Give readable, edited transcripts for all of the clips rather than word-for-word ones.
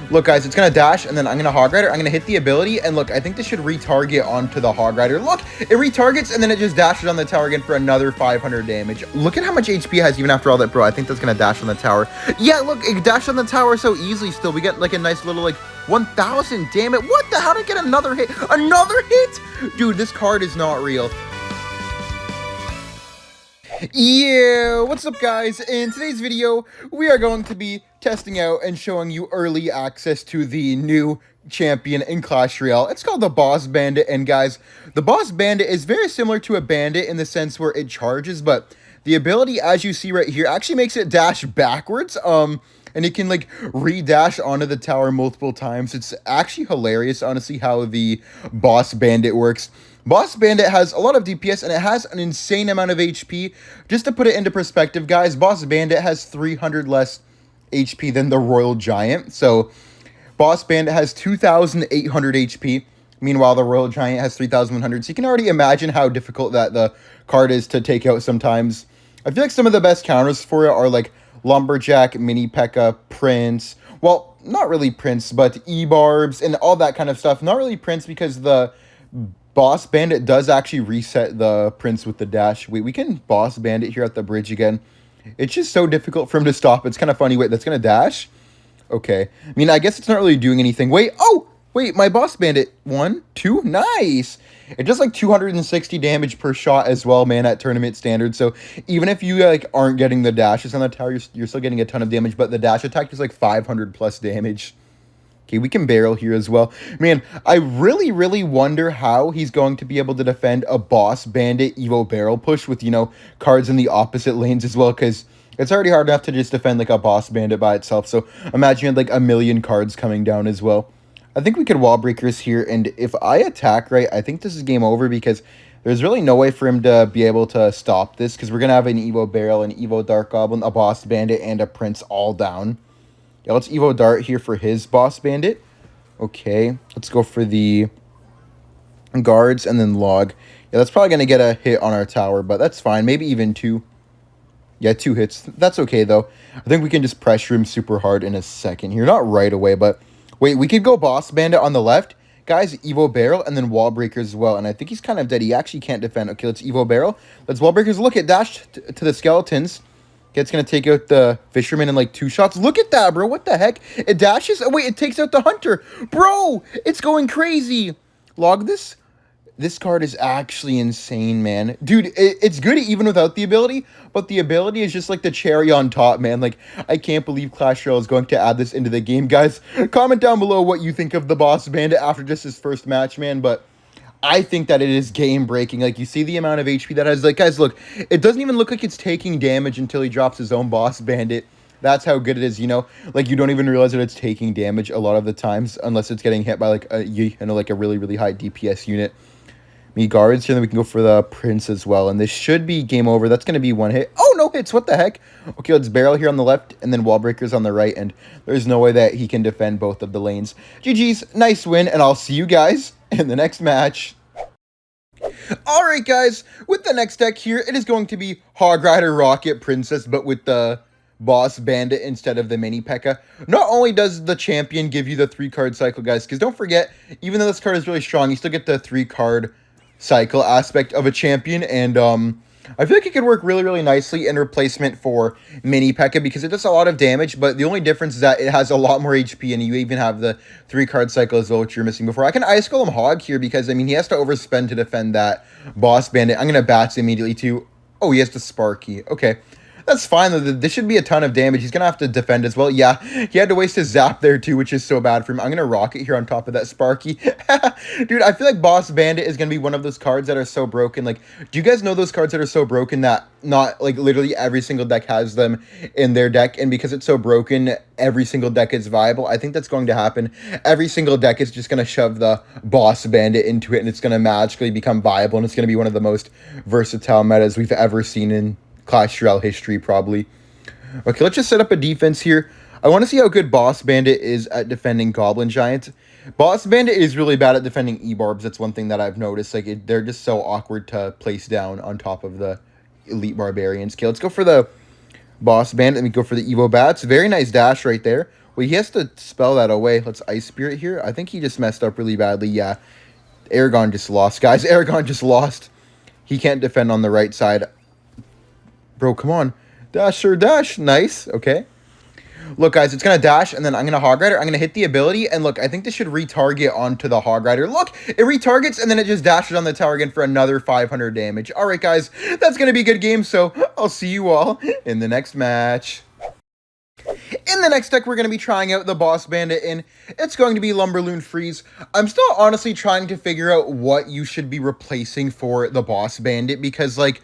Look, guys, it's going to dash, and then I'm going to Hog Rider. I'm going to hit the ability, and look, I think this should retarget onto the Hog Rider. Look, it retargets, and then it just dashes on the tower again for another 500 damage. Look at how much HP it has even after all that, bro. I think that's going to dash on the tower. Yeah, look, it dashed on the tower so easily still. We get, like, a nice little, like, 1,000. Damn it. What the? How did I get another hit? Another hit? Dude, this card is not real. Yeah, what's up, guys? In today's video, we are going to be testing out and showing you early access to the new champion in Clash Royale. It's called the Boss Bandit, and guys, the Boss Bandit is very similar to a bandit in the sense where it charges, but the ability, as you see right here, actually makes it dash backwards, and it can, like, re-dash onto the tower multiple times. It's actually hilarious, honestly, how the Boss Bandit works. Boss Bandit has a lot of DPS, and it has an insane amount of HP. Just to put it into perspective, guys, Boss Bandit has 300 less HP than the Royal Giant. So, Boss Bandit has 2,800 HP. Meanwhile, the Royal Giant has 3,100. So, you can already imagine how difficult that the card is to take out sometimes. I feel like some of the best counters for it are, like, Lumberjack, Mini P.E.K.K.A, Prince. Well, not really Prince, but E-Barbs and all that kind of stuff. Not really Prince because the Boss Bandit does actually reset the Prince with the dash. Wait, we can Boss Bandit here at the bridge again. It's just so difficult for him to stop. It's kind of funny. Wait, that's going to dash? Okay. I mean, I guess it's not really doing anything. Wait, oh! Wait, my Boss Bandit. 1, 2, nice! It does like 260 damage per shot as well, man, at tournament standard. So even if you like aren't getting the dashes on the tower, you're still getting a ton of damage. But the dash attack is like 500 plus damage. Okay, we can barrel here as well. Man, I really, really wonder how he's going to be able to defend a Boss Bandit Evo barrel push with, you know, cards in the opposite lanes as well, because it's already hard enough to just defend, like, a Boss Bandit by itself. So imagine, like, a million cards coming down as well. I think we could wall breakers here, and if I attack right, I think this is game over, because there's really no way for him to be able to stop this, because we're going to have an Evo barrel, an Evo Dark Goblin, a Boss Bandit, and a Prince all down. Yeah, let's Evo Dart here for his Boss Bandit. Okay, let's go for the guards and then log. Yeah, that's probably going to get a hit on our tower, but that's fine. Maybe even 2. Yeah, 2 hits. That's okay, though. I think we can just pressure him super hard in a second here. Not right away, but wait, we could go Boss Bandit on the left. Guys, Evo Barrel and then Wall Breakers as well. And I think he's kind of dead. He actually can't defend. Okay, let's Evo Barrel. Let's Wall Breakers. Look, it dashed to the skeletons. It's going to take out the fisherman in like 2 shots. Look at that, bro. What the heck? It dashes. Oh, wait, it takes out the hunter. Bro, it's going crazy. Log this. This card is actually insane, man. Dude, it's good even without the ability, but the ability is just like the cherry on top, man. Like, I can't believe Clash Royale is going to add this into the game. Guys, comment down below what you think of the Boss Bandit after just his first match, man, but I think that it is game-breaking. Like, you see the amount of HP that has. Like, guys, look. It doesn't even look like it's taking damage until he drops his own Boss Bandit. That's how good it is, you know? Like, you don't even realize that it's taking damage a lot of the times unless it's getting hit by, like, like a really, really high DPS unit. Me guards here, then we can go for the Prince as well. And this should be game over. That's going to be 1 hit. Oh, no hits. What the heck? Okay, let's barrel here on the left and then wall breakers on the right. And there's no way that he can defend both of the lanes. GG's. Nice win. And I'll see you guys in the next match. Alright, guys, with the next deck here, it is going to be Hog Rider Rocket Princess, but with the Boss Bandit instead of the Mini P.E.K.K.A. Not only does the champion give you the 3-card cycle, guys, because don't forget, even though this card is really strong, you still get the 3-card cycle aspect of a champion, and I feel like it could work really, really nicely in replacement for Mini P.E.K.K.A. because it does a lot of damage, but the only difference is that it has a lot more HP, and you even have the 3-card cycle as well, which you're missing before. I can Ice Golem Hog here because, I mean, he has to overspend to defend that Boss Bandit. I'm going to Bats immediately, too. Oh, he has to Sparky. Okay. That's fine, though. This should be a ton of damage. He's going to have to defend as well. Yeah, he had to waste his Zap there, too, which is so bad for him. I'm going to Rocket here on top of that Sparky. Dude, I feel like Boss Bandit is going to be one of those cards that are so broken. Like, do you guys know those cards that are so broken that not, like, literally every single deck has them in their deck? And because it's so broken, every single deck is viable. I think that's going to happen. Every single deck is just going to shove the Boss Bandit into it, and it's going to magically become viable, and it's going to be one of the most versatile metas we've ever seen in Clash Royale history, probably. Okay, let's just set up a defense here. I want to see how good Boss Bandit is at defending Goblin Giant. Boss Bandit is really bad at defending E-Barbs. That's one thing that I've noticed. Like, they're just so awkward to place down on top of the Elite Barbarians. Okay, let's go for the Boss Bandit, and we go for the Evo Bats. Very nice dash right there. Wait, he has to spell that away. Let's Ice Spirit here. I think he just messed up really badly. Yeah, Aragon just lost, guys. Aragon just lost. He can't defend on the right side. Bro, come on. Dash or dash. Nice. Okay. Look, guys, it's going to dash, and then I'm going to Hog Rider. I'm going to hit the ability, and look, I think this should retarget onto the Hog Rider. Look, it retargets, and then it just dashes on the tower again for another 500 damage. All right, guys, that's going to be a good game, so I'll see you all in the next match. In the next deck, we're going to be trying out the Boss Bandit, and it's going to be Lumberloon Freeze. I'm still honestly trying to figure out what you should be replacing for the Boss Bandit, because, like,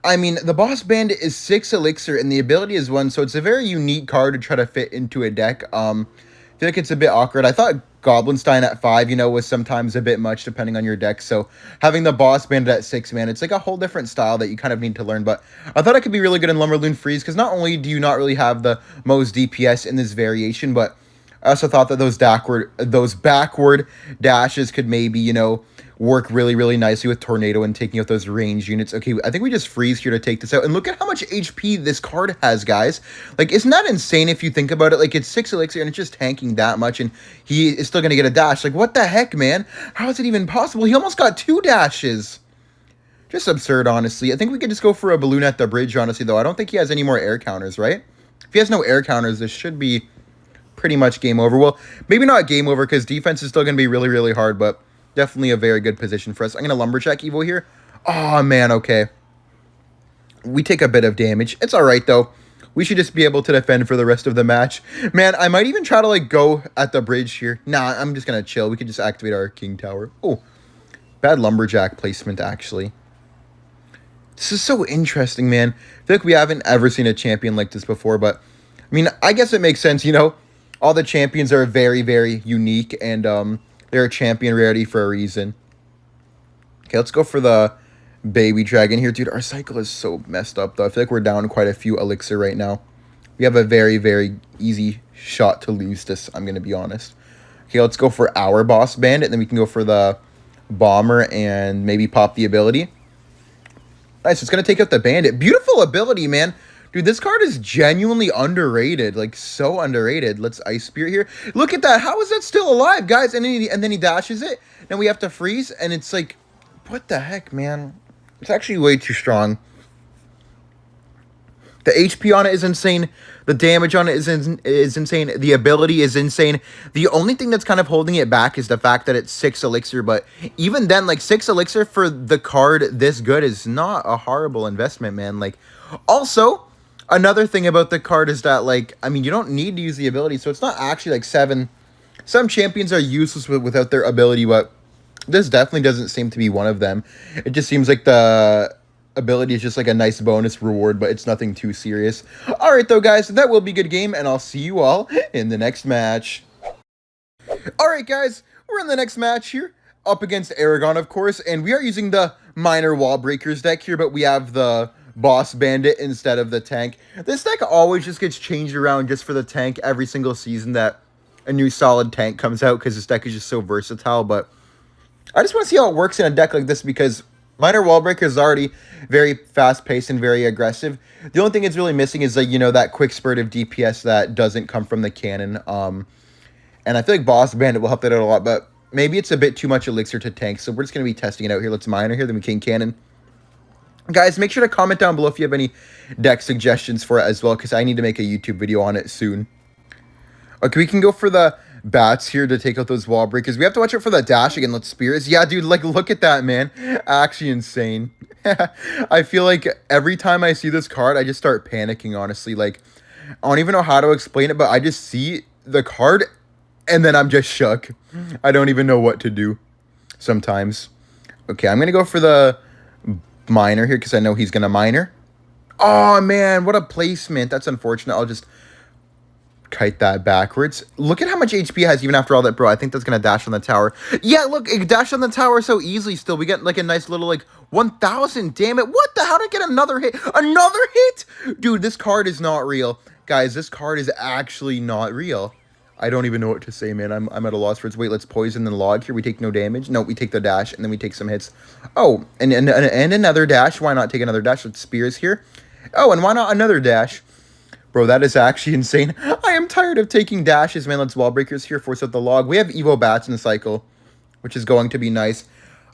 I mean, the Boss Bandit is 6 Elixir, and the ability is 1, so it's a very unique card to try to fit into a deck. I feel like it's a bit awkward. I thought Goblinstein at 5, you know, was sometimes a bit much depending on your deck. So having the Boss Bandit at 6, man, it's like a whole different style that you kind of need to learn. But I thought it could be really good in Lumberloon Freeze, because not only do you not really have the most DPS in this variation, but I also thought that those backward dashes could maybe, you know, work really, really nicely with Tornado and taking out those ranged units. Okay, I think we just freeze here to take this out. And look at how much HP this card has, guys. Like, isn't that insane if you think about it? Like, it's 6 Elixir and it's just tanking that much, and he is still going to get a dash. Like, what the heck, man? How is it even possible? He almost got 2 dashes. Just absurd, honestly. I think we could just go for a balloon at the bridge, honestly, though. I don't think he has any more air counters, right? If he has no air counters, this should be pretty much game over. Well, maybe not game over, because defense is still going to be really, really hard, but definitely a very good position for us. I'm going to Lumberjack Evo here. Oh, man, okay. We take a bit of damage. It's all right, though. We should just be able to defend for the rest of the match. Man, I might even try to, like, go at the bridge here. Nah, I'm just going to chill. We could just activate our King Tower. Oh, bad Lumberjack placement, actually. This is so interesting, man. I feel like we haven't ever seen a champion like this before, but, I mean, I guess it makes sense, you know? All the champions are very, very unique, and, they're a champion rarity for a reason. Okay, let's go for the baby dragon here. Dude, our cycle is so messed up, though. I feel like we're down quite a few elixir right now. We have a very, very easy shot to lose this, I'm going to be honest. Okay, let's go for our Boss Bandit. Then we can go for the Bomber and maybe pop the ability. Nice, it's going to take out the Bandit. Beautiful ability, man. Dude, this card is genuinely underrated. Like, so underrated. Let's Ice Spirit here. Look at that. How is that still alive, guys? And then he dashes it. Then we have to freeze. And it's like, what the heck, man? It's actually way too strong. The HP on it is insane. The damage on it is insane. The ability is insane. The only thing that's kind of holding it back is the fact that it's 6 Elixir. But even then, like, 6 Elixir for the card this good is not a horrible investment, man. Like, also, another thing about the card is that, like, I mean, you don't need to use the ability, so it's not actually, like, 7. Some champions are useless without their ability, but this definitely doesn't seem to be one of them. It just seems like the ability is just, like, a nice bonus reward, but it's nothing too serious. All right, though, guys, that will be a good game, and I'll see you all in the next match. All right, guys, we're in the next match here, up against Aragon, of course, and we are using the Minor Wall Breakers deck here, but we have the Boss Bandit instead of the tank. This deck always just gets changed around just for the tank every single season that a new solid tank comes out, because this deck is just so versatile. But I just want to see how it works in a deck like this, because Minor Wall Breaker is already very fast-paced and very aggressive. The only thing it's really missing is, like, you know, that quick spurt of DPS that doesn't come from the cannon. And I feel like Boss Bandit will help that out a lot, but maybe it's a bit too much elixir to tank, so we're just going to be testing it out here. Let's Minor here, then we King Cannon. Guys, make sure to comment down below if you have any deck suggestions for it as well, because I need to make a YouTube video on it soon. Okay, we can go for the bats here to take out those wall breakers. We have to watch out for the dash again. Let's Spears. Yeah, dude, like, look at that, man. Actually insane. I feel like every time I see this card, I just start panicking, honestly. Like, I don't even know how to explain it, but I just see the card, and then I'm just shook. I don't even know what to do sometimes. Okay, I'm going to go for the Minor here, because I know he's going to Minor. Oh, man, what a placement. That's unfortunate. I'll just kite that backwards. Look at how much HP it has even after all that, bro. I think that's going to dash on the tower. Yeah, look, it dashed on the tower so easily still. We get, like, a nice little, like, 1,000. Damn it. What the? How did I get another hit? Another hit? Dude, this card is not real. Guys, this card is actually not real. I don't even know what to say, man. I'm at a loss for words. Wait, let's poison the log here. We take no damage. No, we take the dash, and then we take some hits. Oh, and another dash. Why not take another dash? Let's Spears here. Oh, and why not another dash? Bro, that is actually insane. I am tired of taking dashes, man. Let's wall breakers here, force out the log. We have Evo Bats in the cycle, which is going to be nice.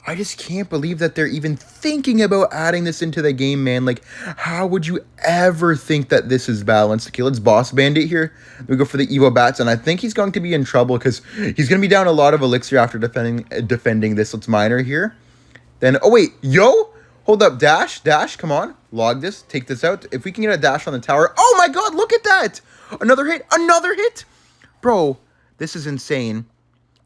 I just can't believe that they're even thinking about adding this into the game, man. Like, how would you ever think that this is balanced? Okay, let's boss Bandit here. We go for the Evo Bats, and I think he's going to be in trouble because he's going to be down a lot of elixir after defending this. Let's miner here. Then, oh wait, yo! Hold up, dash, come on. Log this, take this out. If we can get a dash on the tower. Oh my god, look at that! Another hit! Bro, this is insane.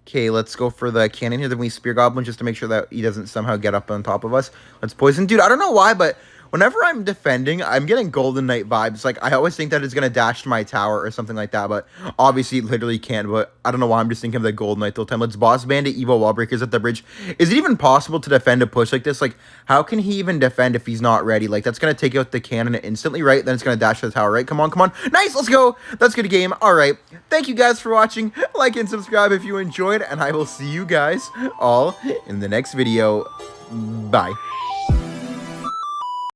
Okay, let's go for the cannon here. Then we Spear Goblin just to make sure that he doesn't somehow get up on top of us. Let's poison. Dude, I don't know why, but whenever I'm defending, I'm getting Golden Knight vibes. Like, I always think that it's going to dash to my tower or something like that, but obviously it literally can't. But I don't know why I'm just thinking of the Golden Knight the whole time. Let's Boss Bandit, Evo Wall Breakers at the bridge. Is it even possible to defend a push like this? Like, how can he even defend if he's not ready? Like, that's going to take out the cannon instantly, right? Then it's going to dash to the tower, right? Come on. Nice, let's go. That's a good game. All right. Thank you guys for watching. Like and subscribe if you enjoyed, and I will see you guys all in the next video. Bye.